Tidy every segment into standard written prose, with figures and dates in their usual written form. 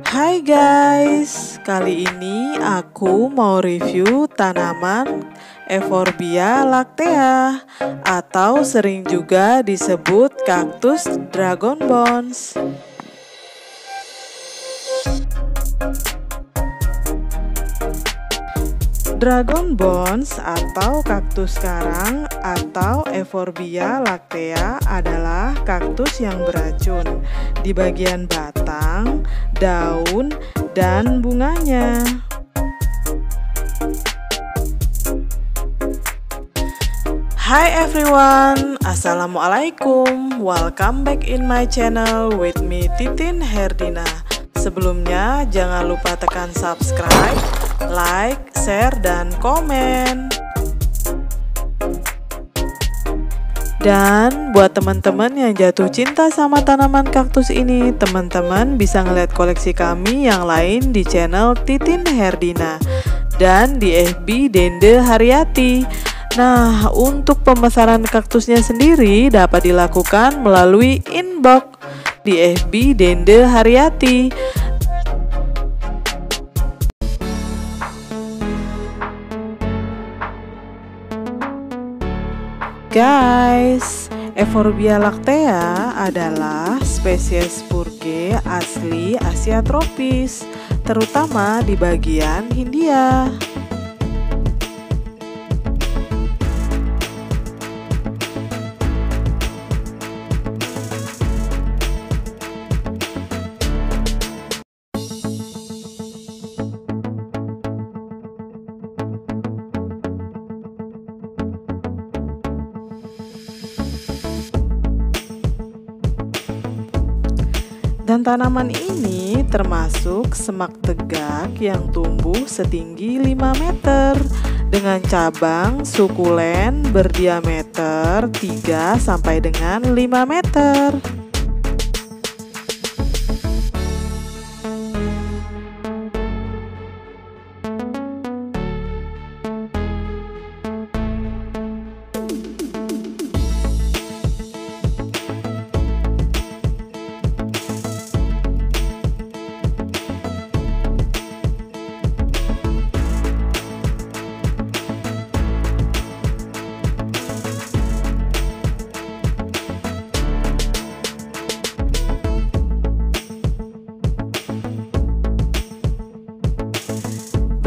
Hai guys, kali ini aku mau review tanaman Euphorbia lactea atau sering juga disebut kaktus dragon bones. Dragon bones atau kaktus karang atau Euphorbia lactea adalah kaktus yang beracun di bagian batang, daun, dan bunganya. Hi everyone, assalamualaikum. Welcome back in my channel with me Titin Herdina. Sebelumnya jangan lupa tekan subscribe, like, share, dan komen. Dan buat teman-teman yang jatuh cinta sama tanaman kaktus ini, teman-teman bisa ngeliat koleksi kami yang lain di channel Titin Herdina dan di FB Dende Haryati. Nah, untuk pemesanan kaktusnya sendiri dapat dilakukan melalui inbox di FB Dende Haryati. Guys, Euphorbia lactea adalah spesies spurge asli Asia tropis, terutama di bagian Hindia. Dan tanaman ini termasuk semak tegak yang tumbuh setinggi 5 meter dengan cabang sukulen berdiameter 3 sampai dengan 5 meter.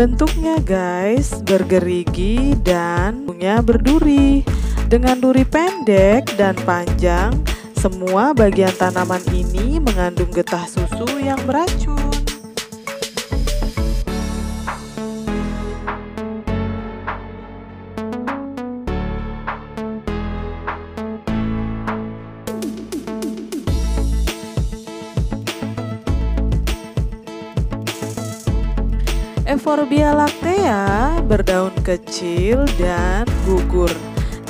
Bentuknya guys bergerigi dan punya berduri. Dengan duri pendek dan panjang, semua bagian tanaman ini mengandung getah susu yang beracun. Euphorbia lactea berdaun kecil dan gugur.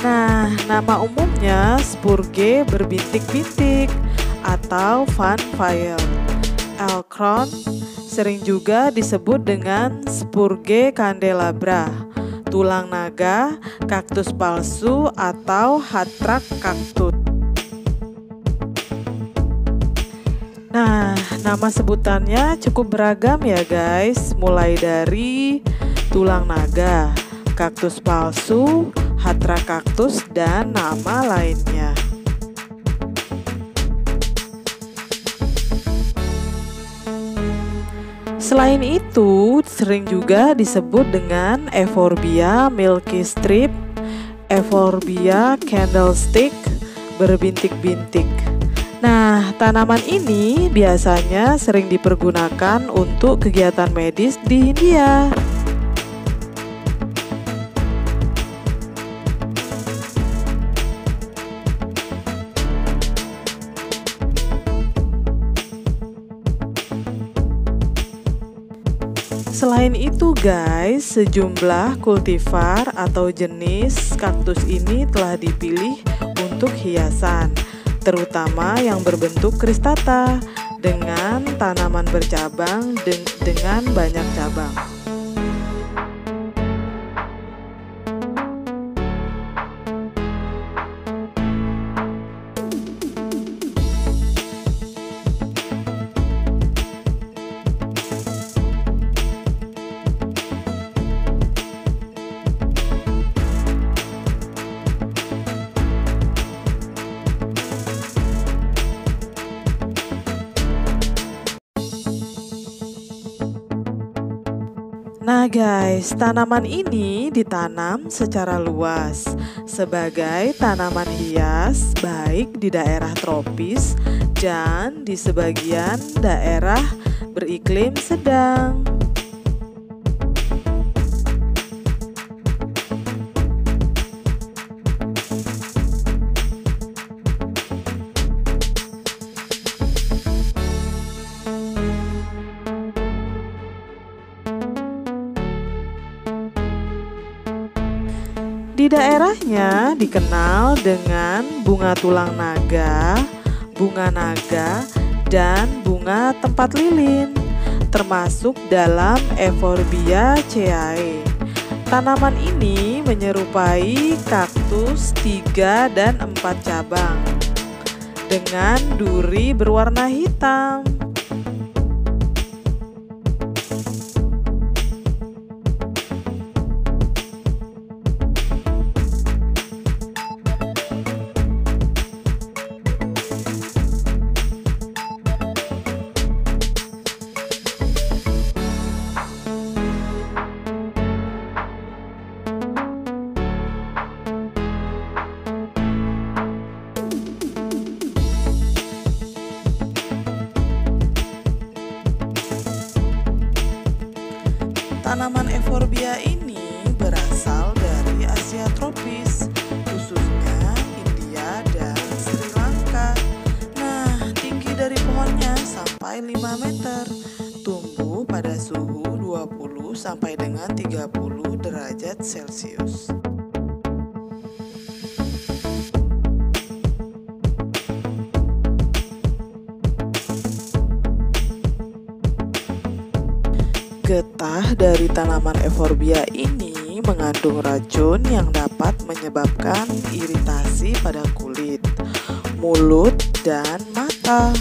Nah, nama umumnya spurge berbintik-bintik atau fanfail. Elkron sering juga disebut dengan spurge candelabra, tulang naga, kaktus palsu, atau hatrak kaktus. Nah, nama sebutannya cukup beragam ya guys, mulai dari tulang naga, kaktus palsu, hatra kaktus, dan nama lainnya. Selain itu, sering juga disebut dengan Euphorbia milky strip, Euphorbia candlestick, berbintik-bintik. Nah, tanaman ini biasanya sering dipergunakan untuk kegiatan medis di Hindia. Selain itu guys, sejumlah kultivar atau jenis kaktus ini telah dipilih untuk hiasan, terutama yang berbentuk kristata dengan tanaman bercabang dengan banyak cabang. Nah guys, tanaman ini ditanam secara luas sebagai tanaman hias baik di daerah tropis dan di sebagian daerah beriklim sedang. Di daerahnya dikenal dengan bunga tulang naga, bunga naga, dan bunga tempat lilin, termasuk dalam Euphorbia-ceae. Tanaman ini menyerupai kaktus 3 dan 4 cabang, dengan duri berwarna hitam. Tanaman Euphorbia ini berasal dari Asia tropis, khususnya India dan Sri Lanka. Nah, tinggi dari pohonnya sampai 5 meter, tumbuh pada suhu 20 sampai dengan 30 derajat Celcius. Getah dari tanaman Euphorbia ini mengandung racun yang dapat menyebabkan iritasi pada kulit, mulut, dan mata.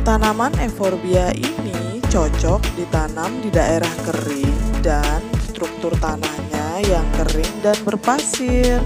Tanaman Euphorbia ini cocok ditanam di daerah kering dan struktur tanahnya yang kering dan berpasir.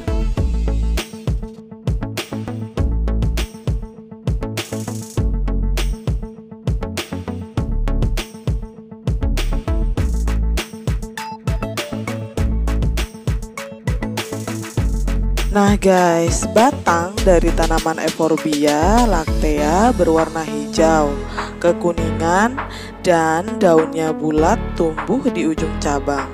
Nah guys, batang dari tanaman Euphorbia lactea berwarna hijau, kekuningan, dan daunnya bulat tumbuh di ujung cabang,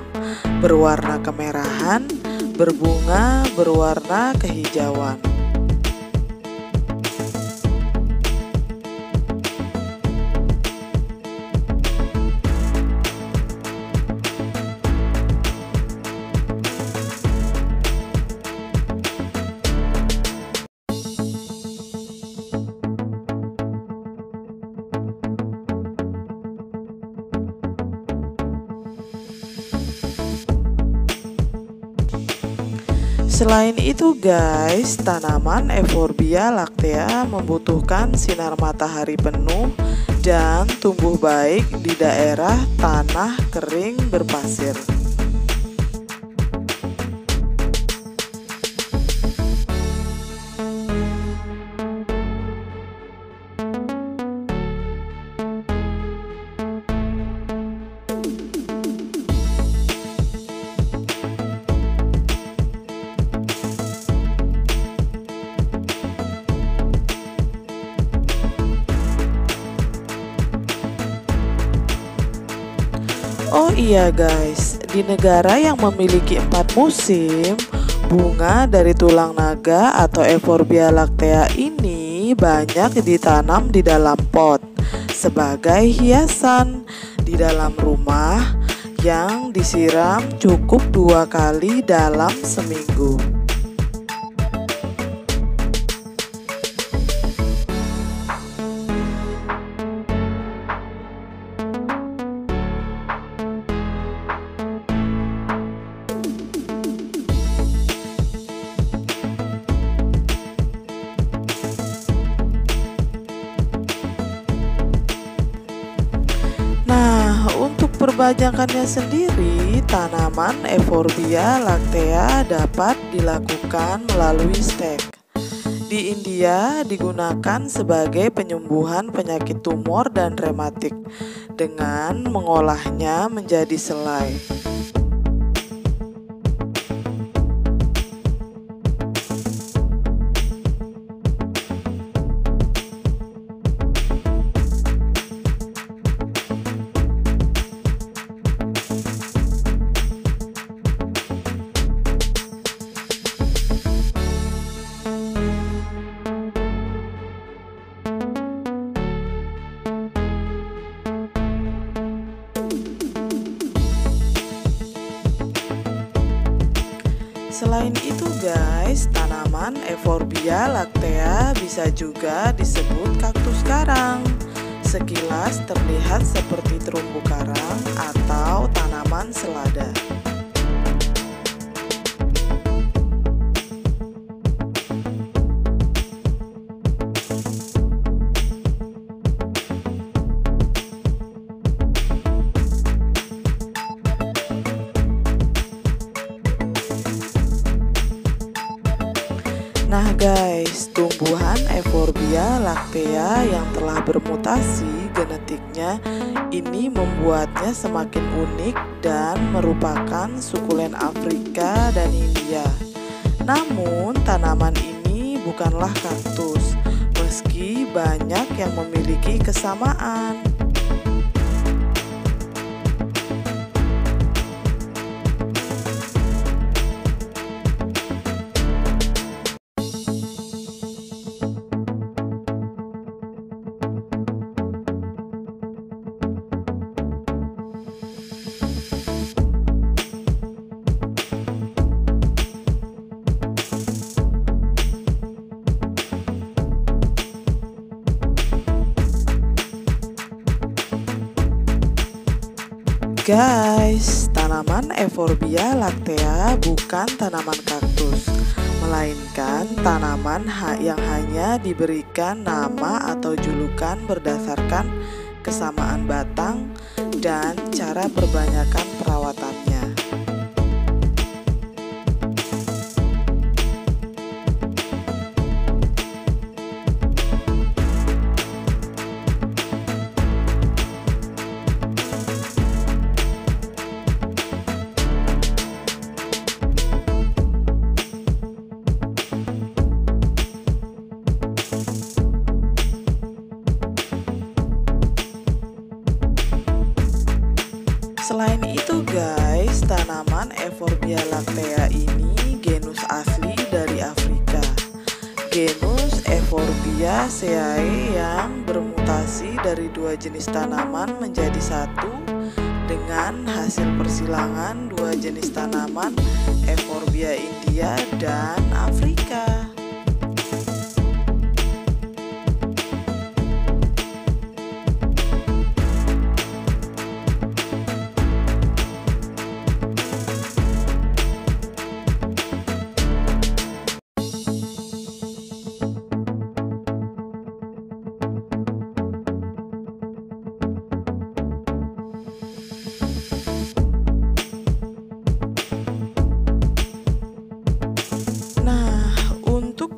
berwarna kemerahan, berbunga berwarna kehijauan. Selain itu guys, tanaman Euphorbia lactea membutuhkan sinar matahari penuh dan tumbuh baik di daerah tanah kering berpasir. Oh iya guys, di negara yang memiliki 4 musim, bunga dari tulang naga atau Euphorbia lactea ini banyak ditanam di dalam pot sebagai hiasan di dalam rumah yang disiram cukup 2 kali dalam seminggu. kebanyakannya sendiri, tanaman Euphorbia lactea dapat dilakukan melalui stek. Di India digunakan sebagai penyembuhan penyakit tumor dan rematik dengan mengolahnya menjadi selai. Selain itu guys, tanaman Euphorbia lactea bisa juga disebut kaktus karang. Sekilas terlihat seperti terumbu karang atau tanaman selada. Nah guys, tumbuhan Euphorbia lactea yang telah bermutasi genetiknya ini membuatnya semakin unik dan merupakan sukulen Afrika dan India. Namun tanaman ini bukanlah kaktus, meski banyak yang memiliki kesamaan. Guys, tanaman Euphorbia lactea bukan tanaman kaktus, melainkan tanaman yang hanya diberikan nama atau julukan berdasarkan kesamaan batang dan cara perbanyakan perawatannya. Selain itu guys, tanaman Euphorbia lactea ini genus asli dari Afrika. Genus Euphorbiaceae yang bermutasi dari dua jenis tanaman menjadi satu dengan hasil persilangan dua jenis tanaman Euphorbia India dan Afrika.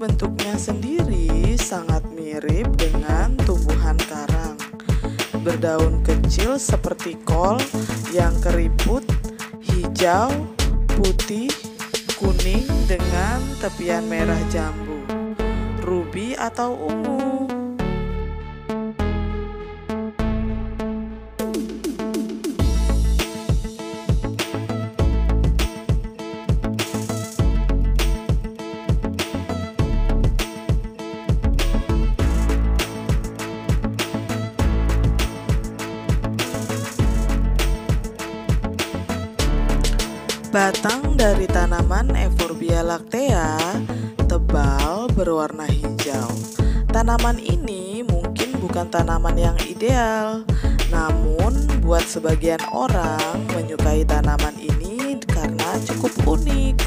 Bentuknya sendiri sangat mirip dengan tumbuhan karang. Berdaun kecil seperti kol yang keriput, hijau, putih, kuning dengan tepian merah jambu, rubi atau ungu. Batang dari tanaman Euphorbia lactea tebal berwarna hijau. Tanaman ini mungkin bukan tanaman yang ideal, namun buat sebagian orang menyukai tanaman ini karena cukup unik.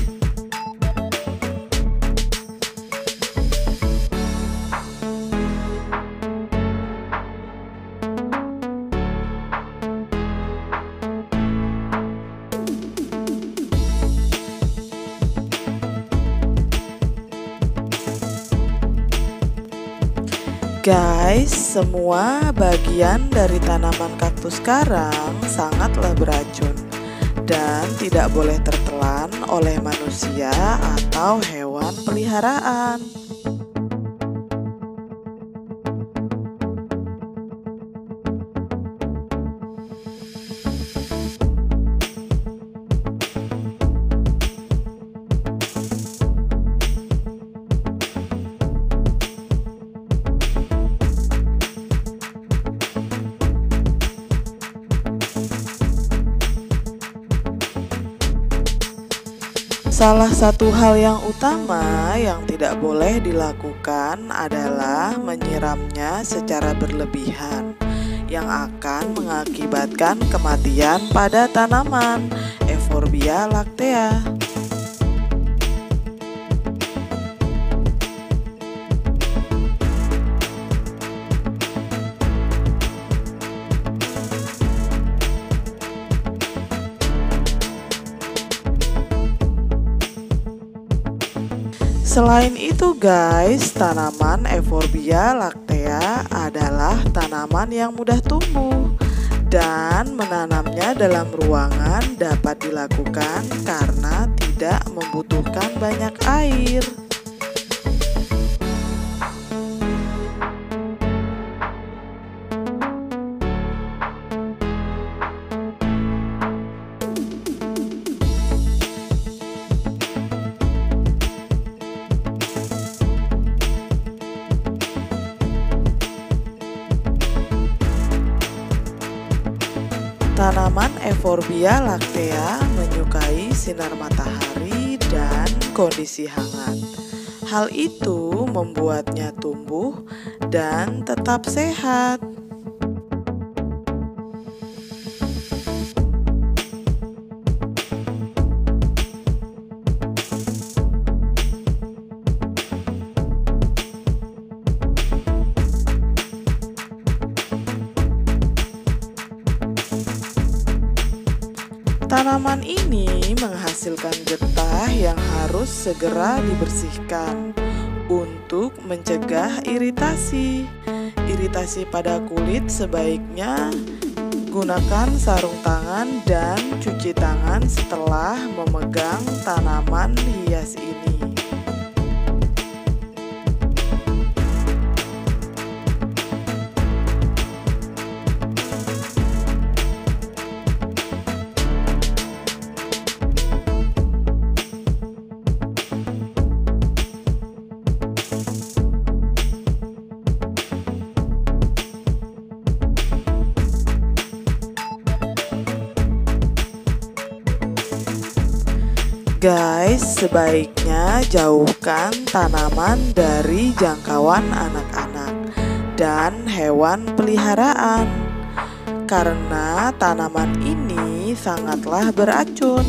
Guys, semua bagian dari tanaman kaktus karang sangatlah beracun dan tidak boleh tertelan oleh manusia atau hewan peliharaan. Salah satu hal yang utama yang tidak boleh dilakukan adalah menyiramnya secara berlebihan yang akan mengakibatkan kematian pada tanaman Euphorbia lactea. Selain itu guys, tanaman Euphorbia lactea adalah tanaman yang mudah tumbuh dan menanamnya dalam ruangan dapat dilakukan karena tidak membutuhkan banyak air. Tanaman Euphorbia lactea menyukai sinar matahari dan kondisi hangat. Hal itu membuatnya tumbuh dan tetap sehat. Tanaman ini menghasilkan getah yang harus segera dibersihkan untuk mencegah iritasi. Iritasi pada kulit sebaiknya gunakan sarung tangan dan cuci tangan setelah memegang tanaman hias ini. Guys, sebaiknya jauhkan tanaman dari jangkauan anak-anak dan hewan peliharaan karena tanaman ini sangatlah beracun.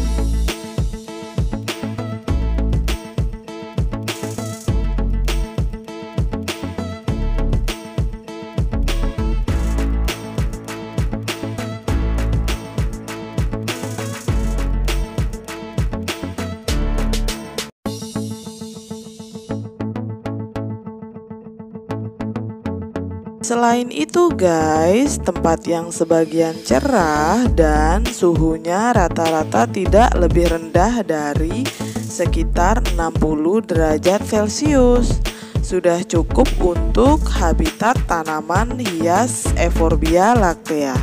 Selain itu guys, tempat yang sebagian cerah dan suhunya rata-rata tidak lebih rendah dari sekitar 60 derajat Celcius sudah cukup untuk habitat tanaman hias Euphorbia lactea.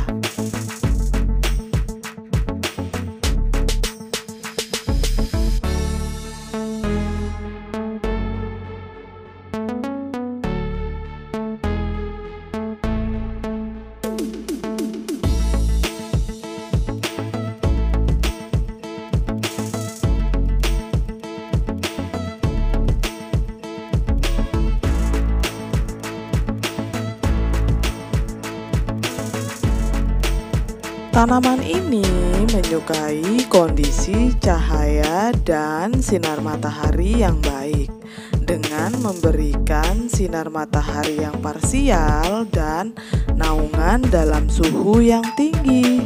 Tanaman ini menyukai kondisi cahaya dan sinar matahari yang baik dengan memberikan sinar matahari yang parsial dan naungan dalam suhu yang tinggi.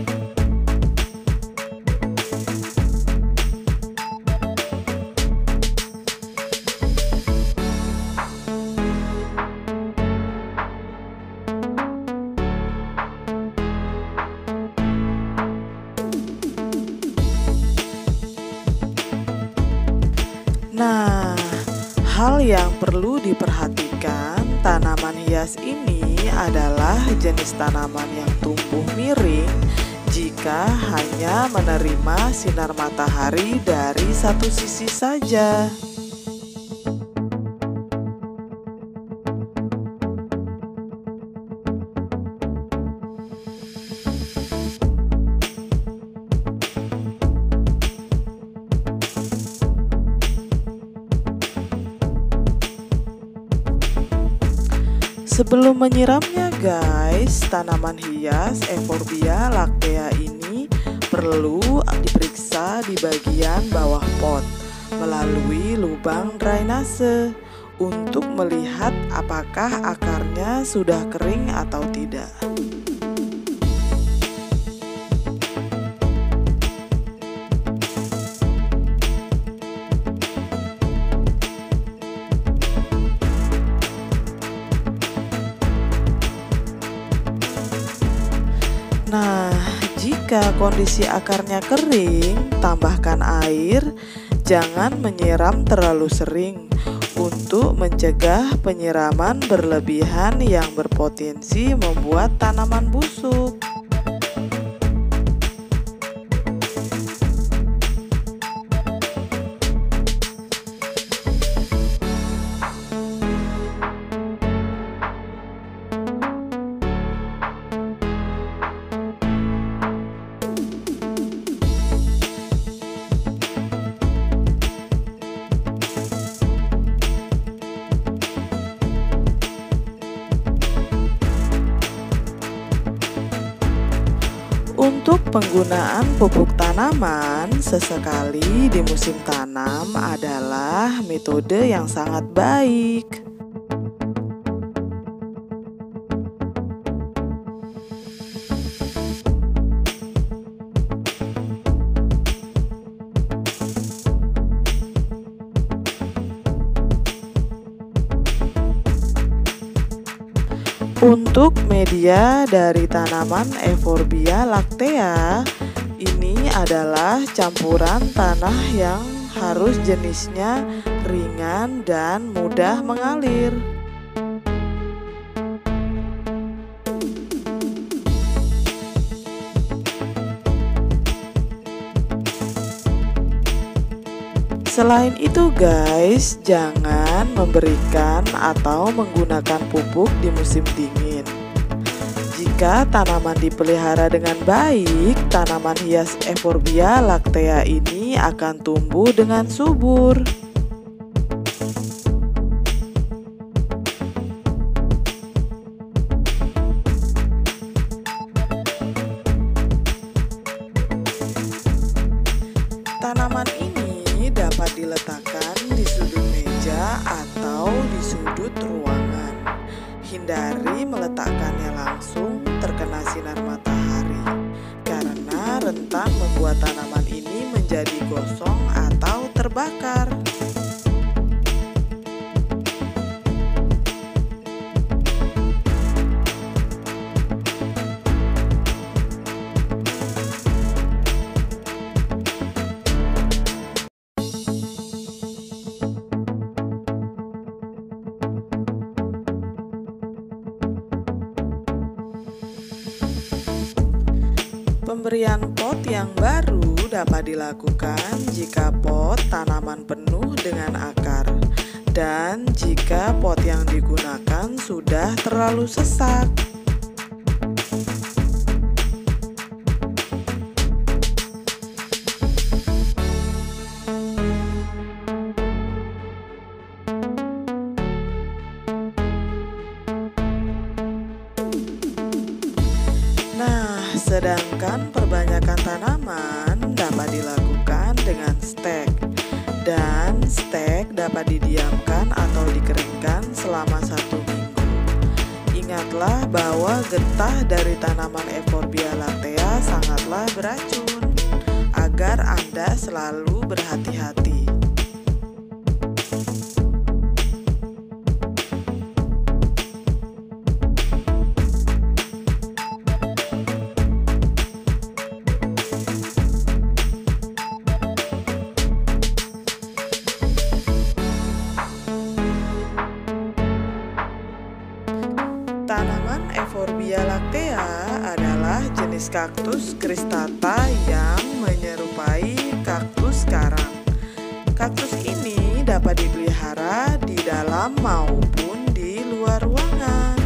hal yang perlu diperhatikan, tanaman hias ini adalah jenis tanaman yang tumbuh miring jika hanya menerima sinar matahari dari satu sisi saja. Sebelum menyiramnya guys, tanaman hias Euphorbia lactea ini perlu diperiksa di bagian bawah pot melalui lubang drainase untuk melihat apakah akarnya sudah kering atau tidak. Nah, jika kondisi akarnya kering, tambahkan air, jangan menyiram terlalu sering untuk mencegah penyiraman berlebihan yang berpotensi membuat tanaman busuk. Untuk penggunaan pupuk tanaman sesekali di musim tanam adalah metode yang sangat baik. Untuk media dari tanaman Euphorbia lactea, ini adalah campuran tanah yang harus jenisnya ringan dan mudah mengalir. Selain itu guys, jangan memberikan atau menggunakan pupuk di musim dingin. Jika tanaman dipelihara dengan baik, tanaman hias Euphorbia lactea ini akan tumbuh dengan subur. Tanaman ini dapat diletakkan di sudut meja atau di sudut ruangan. Hindari meletakkannya langsung terkena sinar matahari, karena rentan membuat tanaman ini menjadi gosong atau terbakar. Pemberian pot yang baru dapat dilakukan jika pot tanaman penuh dengan akar dan jika pot yang digunakan sudah terlalu sesak. Sedangkan perbanyakan tanaman dapat dilakukan dengan stek, dan stek dapat didiamkan atau dikeringkan selama 1 minggu. Ingatlah bahwa getah dari tanaman Euphorbia lactea sangatlah beracun, agar Anda selalu berhati-hati. Tanaman Euphorbia lactea adalah jenis kaktus cristata yang menyerupai kaktus karang. Kaktus ini dapat dipelihara di dalam maupun di luar ruangan.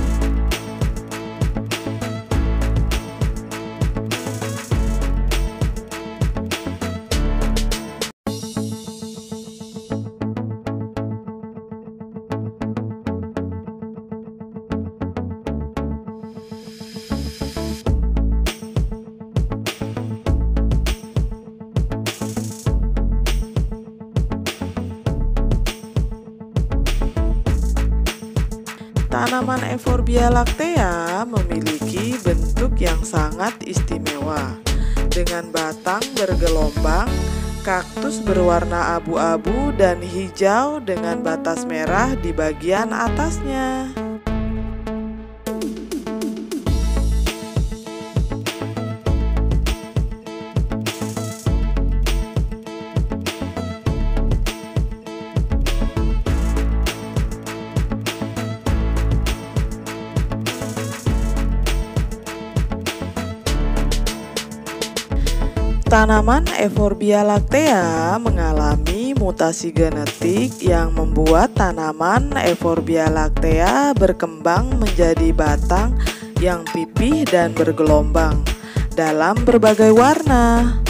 Tanaman Euphorbia lactea memiliki bentuk yang sangat istimewa. Dengan batang bergelombang, kaktus berwarna abu-abu dan hijau dengan batas merah di bagian atasnya. Tanaman Euphorbia lactea mengalami mutasi genetik yang membuat tanaman Euphorbia lactea berkembang menjadi batang yang pipih dan bergelombang dalam berbagai warna.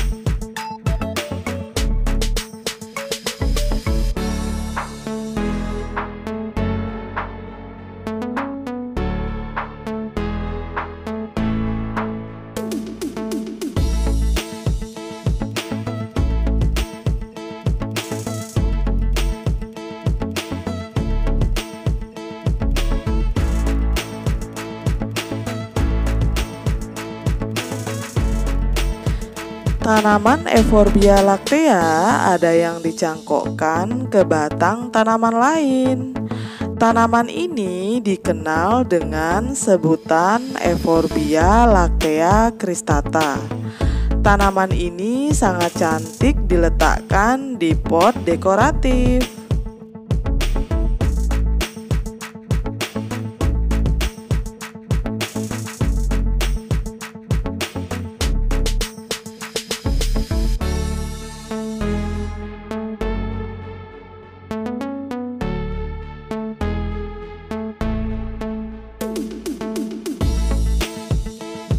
Tanaman Euphorbia lactea ada yang dicangkokkan ke batang tanaman lain. Tanaman ini dikenal dengan sebutan Euphorbia lactea cristata. Tanaman ini sangat cantik diletakkan di pot dekoratif.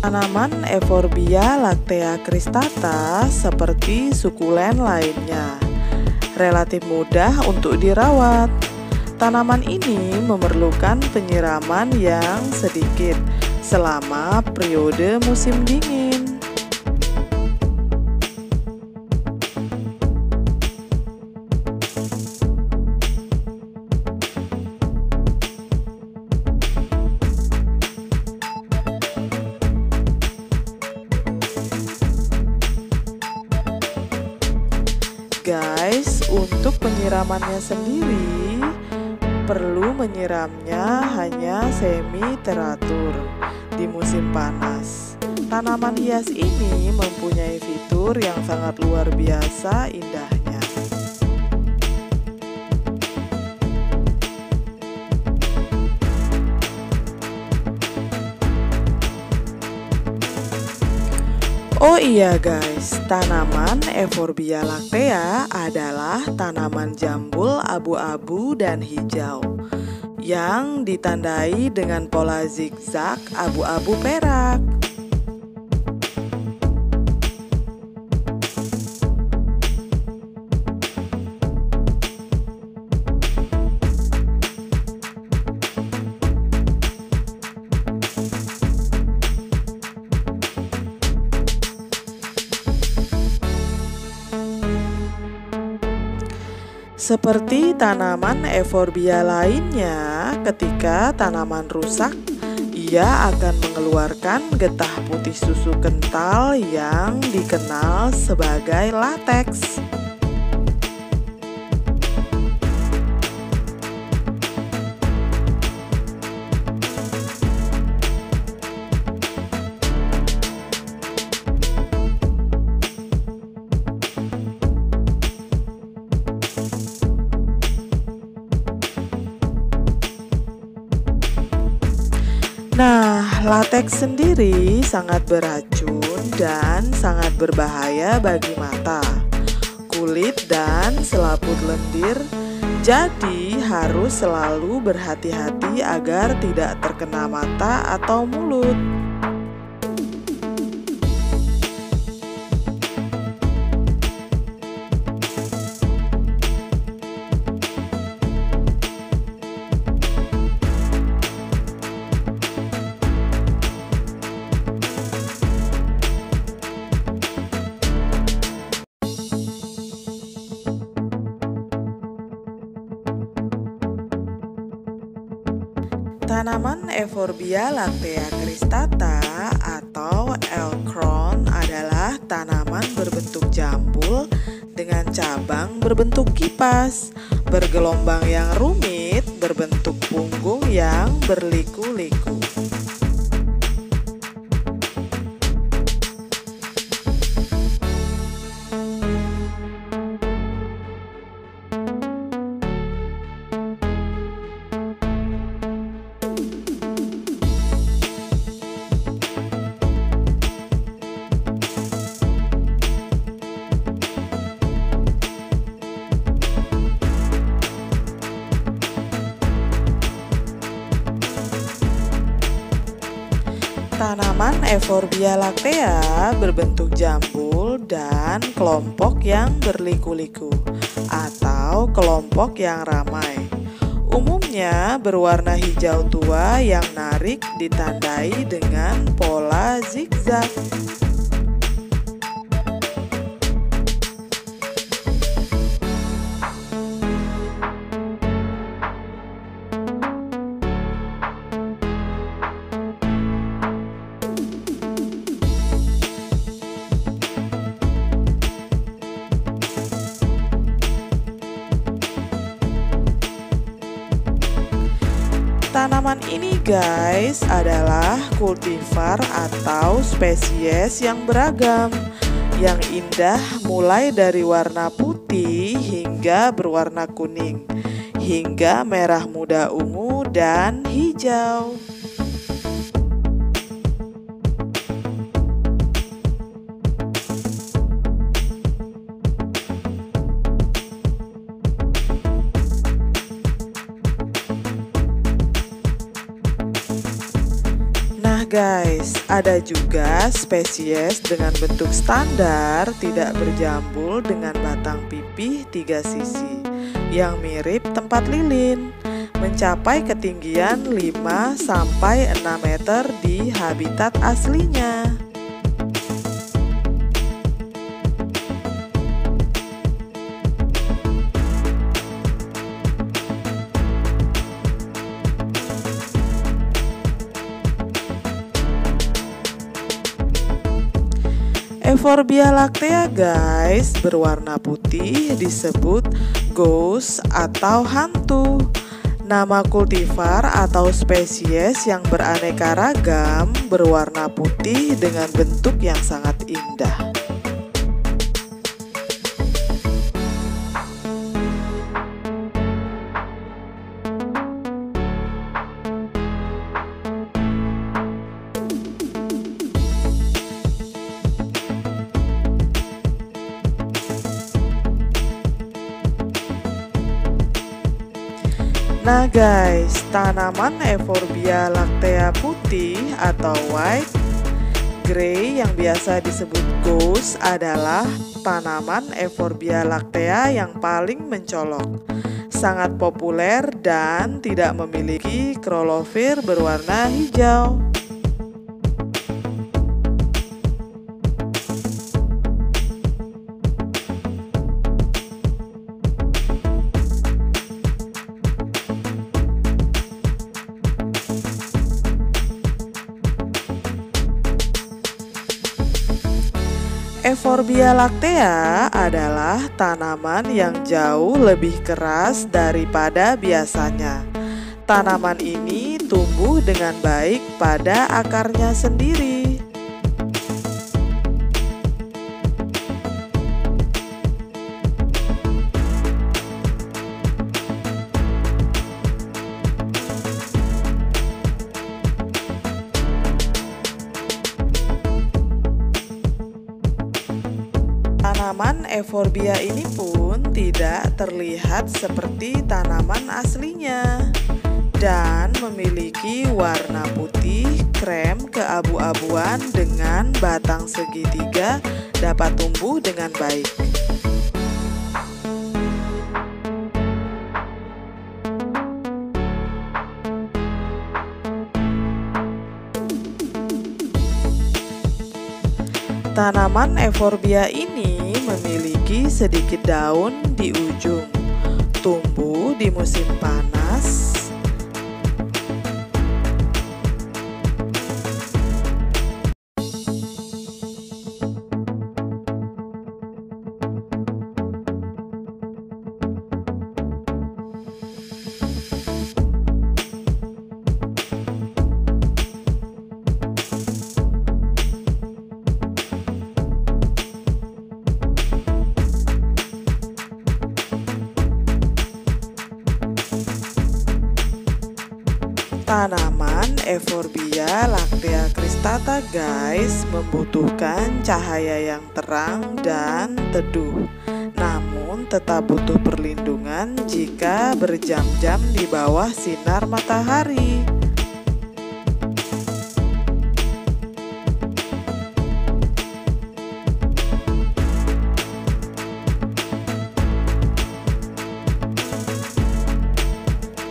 Tanaman Euphorbia lactea cristata seperti sukulen lainnya, relatif mudah untuk dirawat. Tanaman ini memerlukan penyiraman yang sedikit selama periode musim dingin. Guys, untuk penyiramannya sendiri perlu menyiramnya hanya semi teratur di musim panas. Tanaman hias ini mempunyai fitur yang sangat luar biasa indahnya. Oh iya guys, tanaman Euphorbia lactea adalah tanaman jambul abu-abu dan hijau yang ditandai dengan pola zigzag abu-abu perak. Seperti tanaman Euphorbia lainnya, ketika tanaman rusak, ia akan mengeluarkan getah putih susu kental yang dikenal sebagai lateks. Nah, lateks sendiri sangat beracun dan sangat berbahaya bagi mata, kulit, dan selaput lendir. Jadi harus selalu berhati-hati agar tidak terkena mata atau mulut. Tanaman Euphorbia lactea cristata atau L-crown adalah tanaman berbentuk jambul dengan cabang berbentuk kipas, bergelombang yang rumit, berbentuk punggung yang berliku-liku. Tanaman Euphorbia lactea berbentuk jambul dan kelompok yang berliku-liku atau kelompok yang ramai. Umumnya berwarna hijau tua yang narik ditandai dengan pola zigzag. Tanaman ini guys adalah kultivar atau spesies yang beragam, yang indah mulai dari warna putih hingga berwarna kuning, hingga merah muda ungu dan hijau. Guys, ada juga spesies dengan bentuk standar tidak berjambul dengan batang pipih 3 sisi yang mirip tempat lilin, mencapai ketinggian 5-6 meter di habitat aslinya. Euphorbia lactea guys berwarna putih disebut ghost atau hantu. Nama kultivar atau spesies yang beraneka ragam berwarna putih dengan bentuk yang sangat indah. Nah guys, tanaman Euphorbia lactea putih atau white grey yang biasa disebut ghost adalah tanaman Euphorbia lactea yang paling mencolok, sangat populer dan tidak memiliki klorofil berwarna hijau. Euphorbia lactea adalah tanaman yang jauh lebih keras daripada biasanya. Tanaman ini tumbuh dengan baik pada akarnya sendiri. Tanaman Euphorbia ini pun tidak terlihat seperti tanaman aslinya dan memiliki warna putih krem keabu-abuan dengan batang segitiga dapat tumbuh dengan baik. Tanaman Euphorbia ini memiliki sedikit daun di ujung, tumbuh di musim panas, Tanaman Euphorbia lactea cristata guys membutuhkan cahaya yang terang dan teduh, namun tetap butuh perlindungan jika berjam-jam di bawah sinar matahari.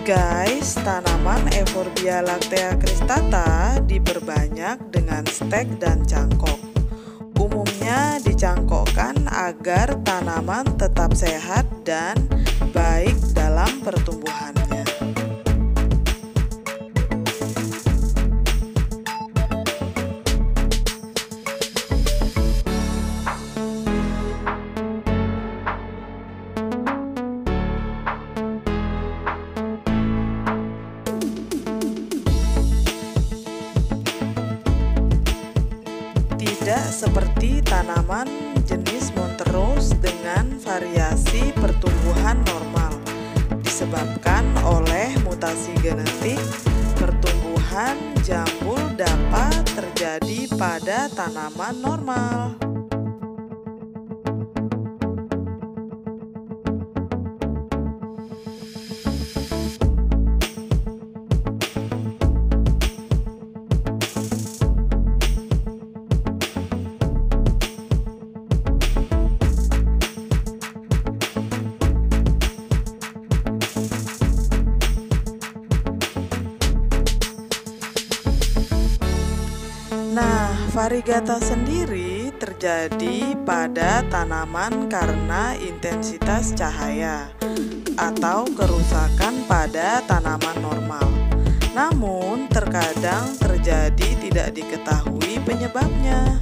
Guys, tanaman Euphorbia lactea cristata diperbanyak dengan stek dan cangkok. Umumnya dicangkokkan agar tanaman tetap sehat dan baik dalam pertumbuhannya. Tidak seperti tanaman jenis Monterose dengan variasi pertumbuhan normal disebabkan oleh mutasi genetik, pertumbuhan jambul dapat terjadi pada tanaman normal. Nah, variegata sendiri terjadi pada tanaman karena intensitas cahaya atau kerusakan pada tanaman normal. Namun, terkadang terjadi tidak diketahui penyebabnya.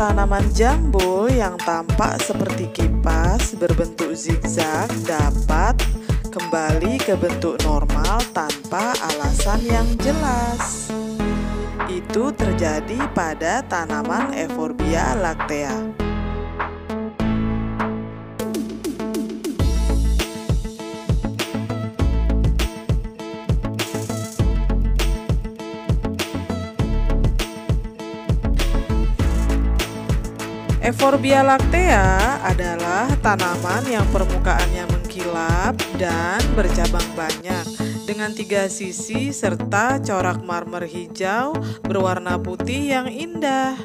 Tanaman jambul yang tampak seperti kipas berbentuk zigzag dapat kembali ke bentuk normal tanpa alasan yang jelas. Itu terjadi pada tanaman Euphorbia lactea. Euphorbia lactea adalah tanaman yang permukaannya mengkilap dan bercabang banyak dengan 3 sisi serta corak marmer hijau berwarna putih yang indah.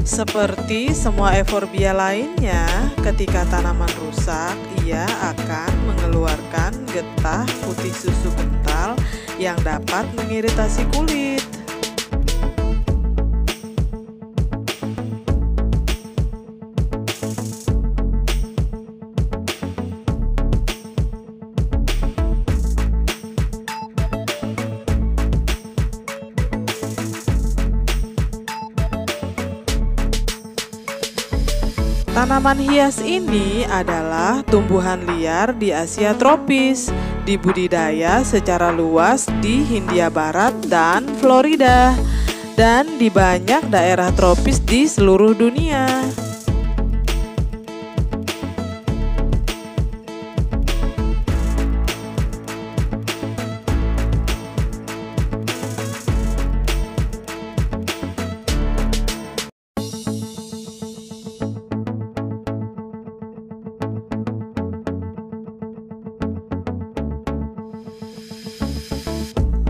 Seperti semua euforbia lainnya, ketika tanaman rusak, ia akan mengeluarkan getah putih susu kental yang dapat mengiritasi kulit. Tanaman hias ini adalah tumbuhan liar di Asia tropis, dibudidaya secara luas di Hindia Barat dan Florida, dan di banyak daerah tropis di seluruh dunia.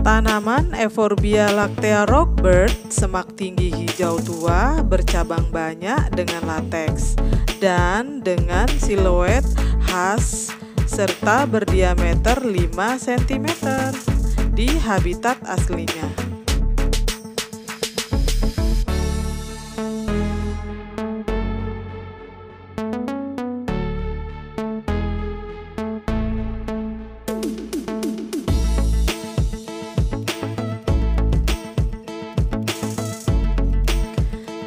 Tanaman Euphorbia lactea rockbird semak tinggi hijau tua bercabang banyak dengan lateks dan dengan siluet khas serta berdiameter 5 cm di habitat aslinya.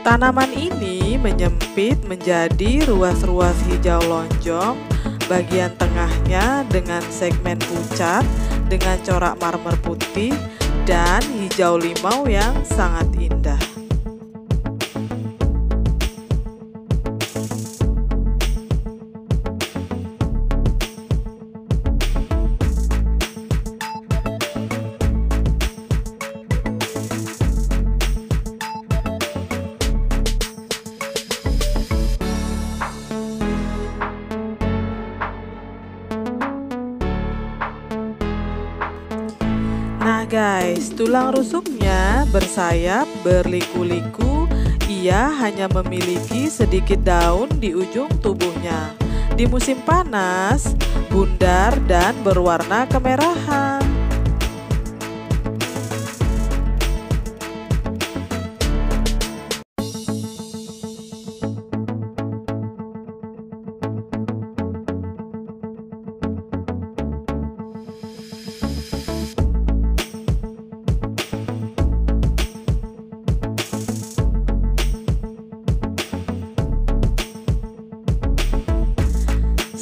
Tanaman ini menyempit menjadi ruas-ruas hijau lonjong, bagian tengahnya dengan segmen pucat dengan corak marmer putih dan hijau limau yang sangat indah. Nah guys, tulang rusuknya bersayap berliku-liku. Ia hanya memiliki sedikit daun di ujung tubuhnya. Di musim panas, bundar dan berwarna kemerahan.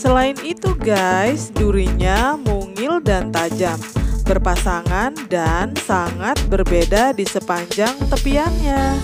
Selain itu guys, durinya mungil dan tajam, berpasangan dan sangat berbeda di sepanjang tepiannya.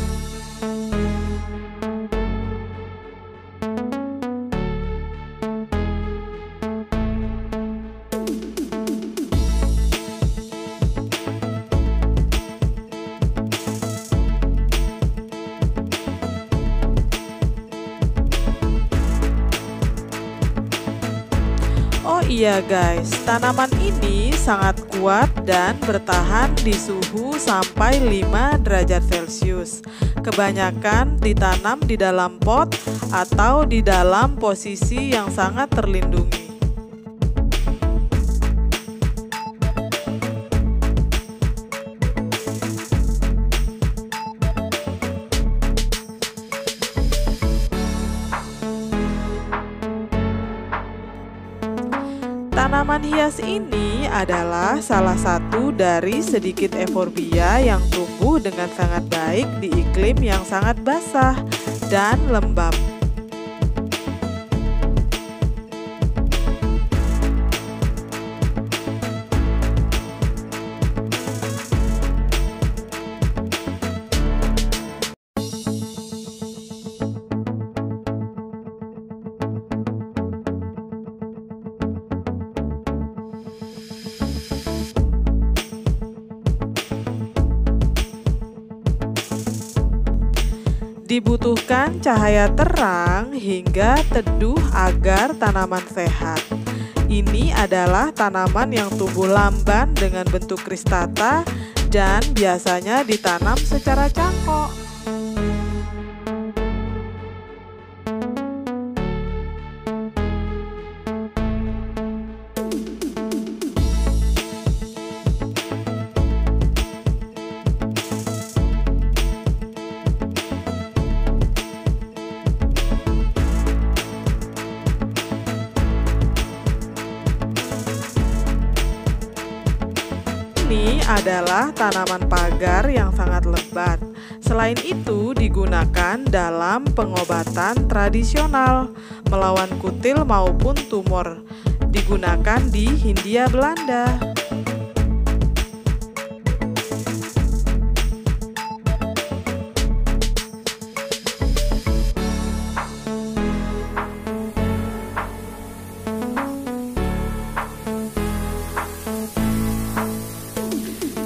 Oh iya guys, tanaman ini sangat kuat dan bertahan di suhu sampai 5 derajat Celcius. Kebanyakan ditanam di dalam pot atau di dalam posisi yang sangat terlindungi. Tanaman hias ini adalah salah satu dari sedikit euforbia yang tumbuh dengan sangat baik di iklim yang sangat basah dan lembab. Dibutuhkan cahaya terang hingga teduh agar tanaman sehat. Ini adalah tanaman yang tumbuh lamban dengan bentuk kristata dan biasanya ditanam secara cangkok. adalah tanaman pagar yang sangat lebat. Selain itu, digunakan dalam pengobatan tradisional melawan kutil maupun tumor. Digunakan di Hindia Belanda.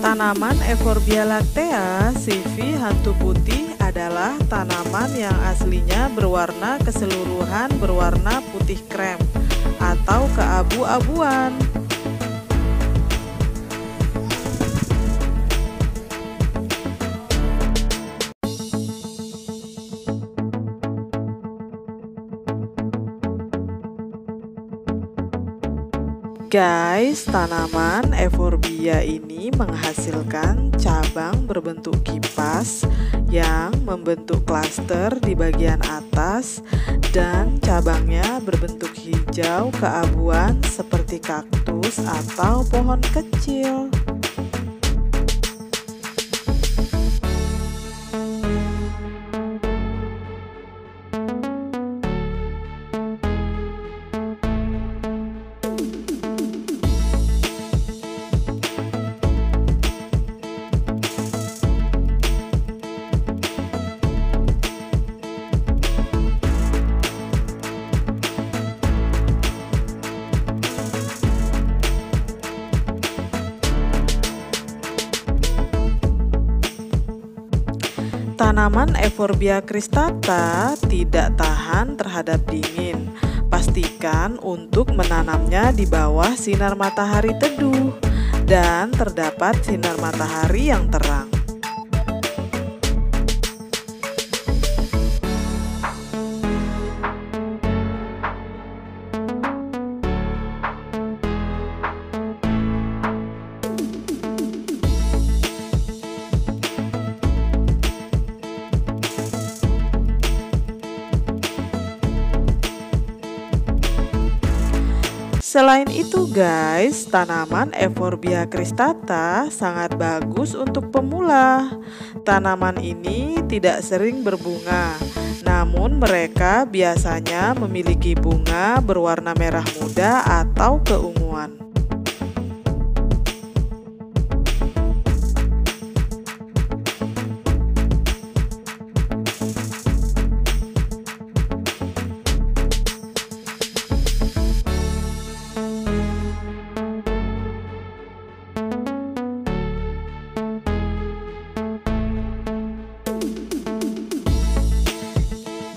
Tanaman Euphorbia lactea, CV hantu putih adalah tanaman yang aslinya berwarna keseluruhan berwarna putih krem atau keabu-abuan. Guys, tanaman Euphorbia ini menghasilkan cabang berbentuk kipas yang membentuk klaster di bagian atas dan cabangnya berbentuk hijau keabuan seperti kaktus atau pohon kecil. Tanaman Euphorbia cristata tidak tahan terhadap dingin. Pastikan untuk menanamnya di bawah sinar matahari teduh dan terdapat sinar matahari yang terang. Selain itu guys, tanaman Euphorbia cristata sangat bagus untuk pemula. Tanaman ini tidak sering berbunga, namun mereka biasanya memiliki bunga berwarna merah muda atau keunguan.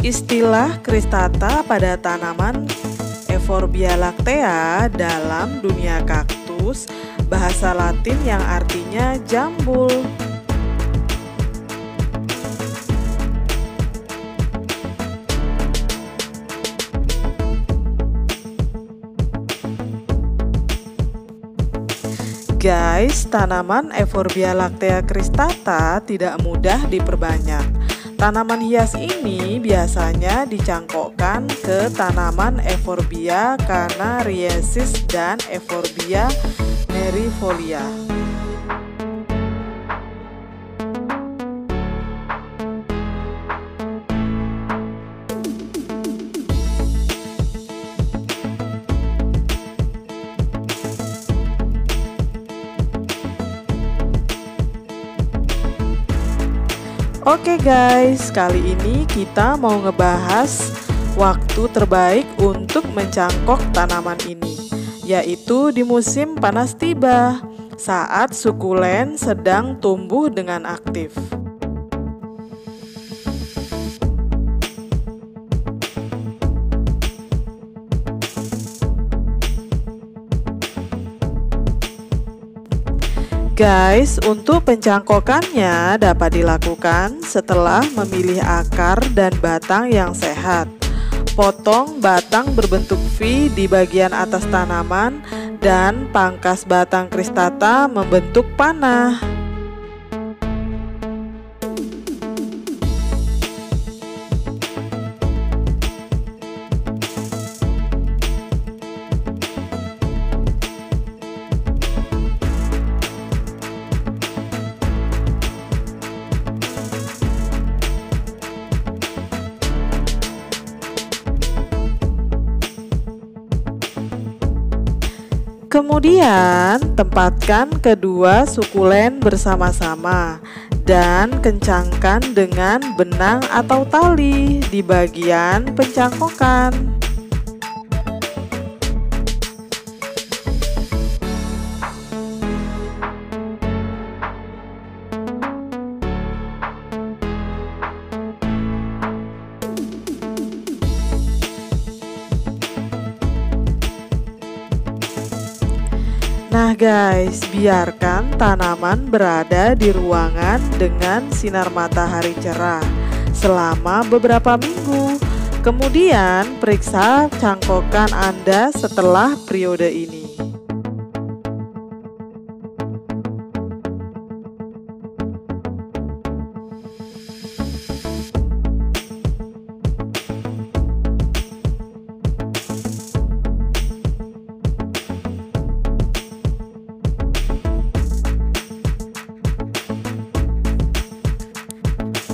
Istilah cristata pada tanaman Euphorbia lactea dalam dunia kaktus, bahasa Latin yang artinya jambul. Guys, tanaman Euphorbia lactea cristata tidak mudah diperbanyak. Tanaman hias ini biasanya dicangkokkan ke tanaman Euphorbia canariensis dan Euphorbia nerifolia. Oke guys, kali ini kita mau ngebahas waktu terbaik untuk mencangkok tanaman ini, yaitu di musim panas tiba, saat sukulen sedang tumbuh dengan aktif. Guys, untuk pencangkokannya dapat dilakukan setelah memilih akar dan batang yang sehat. Potong batang berbentuk V di bagian atas tanaman dan pangkas batang cristata membentuk panah. Kemudian tempatkan kedua sukulen bersama-sama dan kencangkan dengan benang atau tali di bagian pencangkokan. Nah guys, biarkan tanaman berada di ruangan dengan sinar matahari cerah selama beberapa minggu. Kemudian periksa cangkokan Anda setelah periode ini.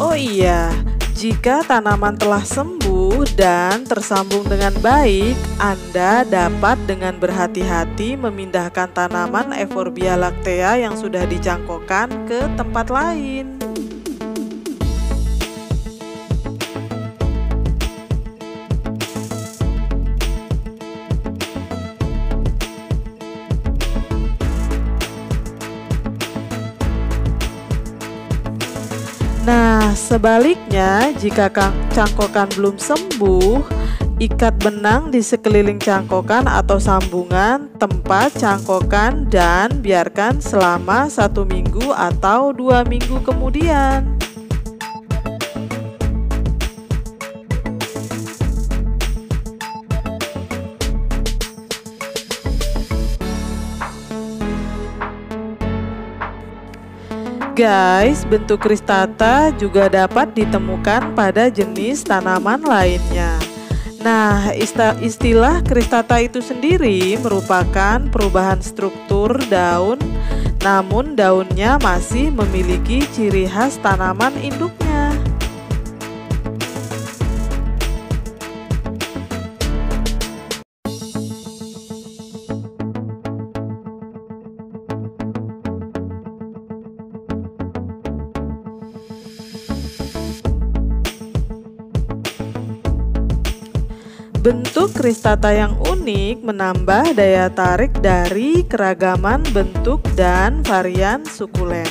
Oh iya, jika tanaman telah sembuh dan tersambung dengan baik, Anda dapat dengan berhati-hati memindahkan tanaman Euphorbia lactea yang sudah dicangkokkan ke tempat lain. Nah, sebaliknya, jika cangkokan belum sembuh, ikat benang di sekeliling cangkokan atau sambungan tempat cangkokan dan biarkan selama 1 minggu atau 2 minggu kemudian. Guys, bentuk cristata juga dapat ditemukan pada jenis tanaman lainnya. Nah, istilah cristata itu sendiri merupakan perubahan struktur daun, namun daunnya masih memiliki ciri khas tanaman induknya. Bentuk cristata yang unik menambah daya tarik dari keragaman bentuk dan varian sukulen.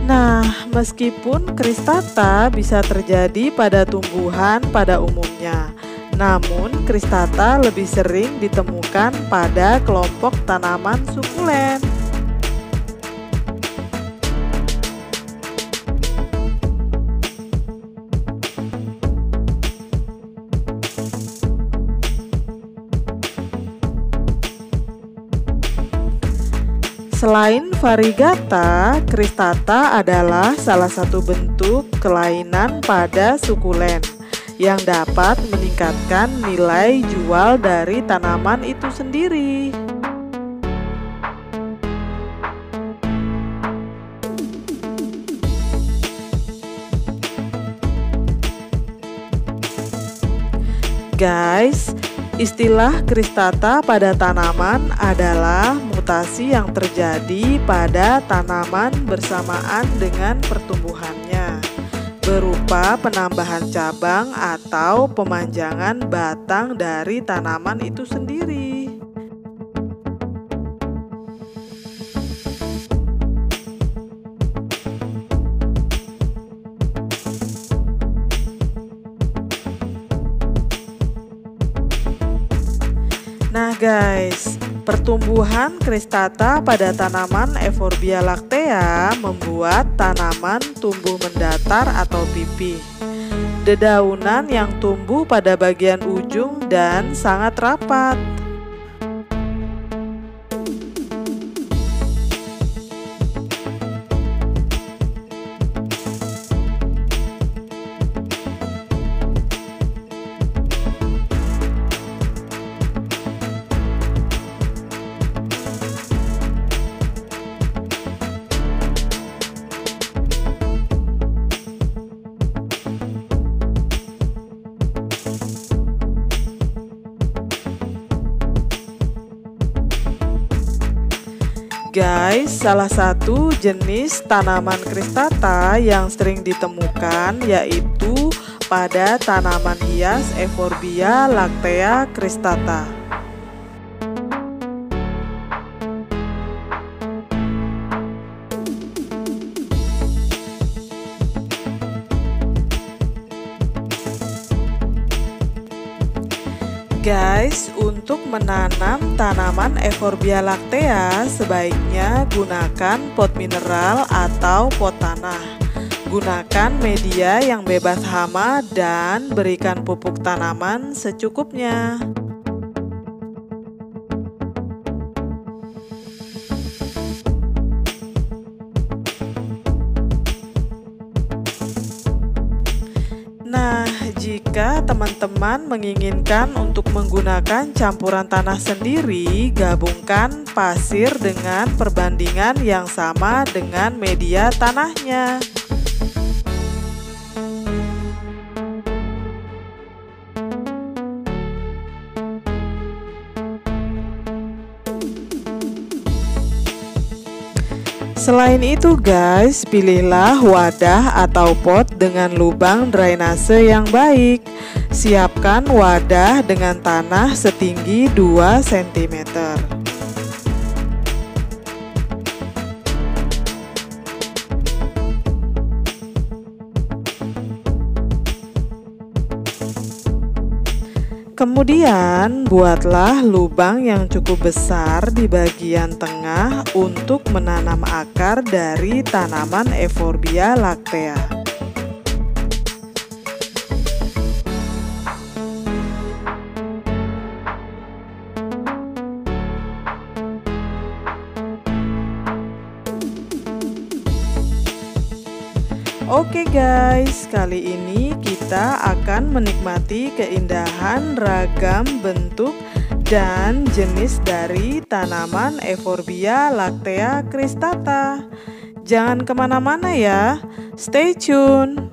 Nah, meskipun cristata bisa terjadi pada tumbuhan pada umumnya, namun cristata lebih sering ditemukan pada kelompok tanaman sukulen. Selain variegata, cristata adalah salah satu bentuk kelainan pada sukulen yang dapat meningkatkan nilai jual dari tanaman itu sendiri. Guys, istilah cristata pada tanaman adalah mutasi yang terjadi pada tanaman bersamaan dengan pertumbuhannya, berupa penambahan cabang atau pemanjangan batang dari tanaman itu sendiri. Nah guys, pertumbuhan cristata pada tanaman Euphorbia lactea membuat tanaman tumbuh mendatar atau pipih. Dedaunan yang tumbuh pada bagian ujung dan sangat rapat. Guys, salah satu jenis tanaman kristata yang sering ditemukan yaitu pada tanaman hias Euphorbia lactea cristata. Guys, untuk menanam tanaman Euphorbia lactea sebaiknya gunakan pot mineral atau pot tanah. Gunakan media yang bebas hama dan berikan pupuk tanaman secukupnya. Nah, jika teman-teman menginginkan untuk menggunakan campuran tanah sendiri, gabungkan pasir dengan perbandingan yang sama dengan media tanahnya. Selain itu guys, pilihlah wadah atau pot dengan lubang drainase yang baik. Siapkan wadah dengan tanah setinggi 2 cm. Kemudian buatlah lubang yang cukup besar di bagian tengah untuk menanam akar dari tanaman Euphorbia lactea. Oke guys, kali ini kita akan menikmati keindahan ragam bentuk dan jenis dari tanaman Euphorbia lactea cristata. Jangan kemana-mana ya, stay tune.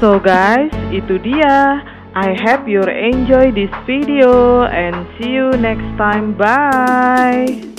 So guys, itu dia. I hope you enjoy this video and see you next time. Bye.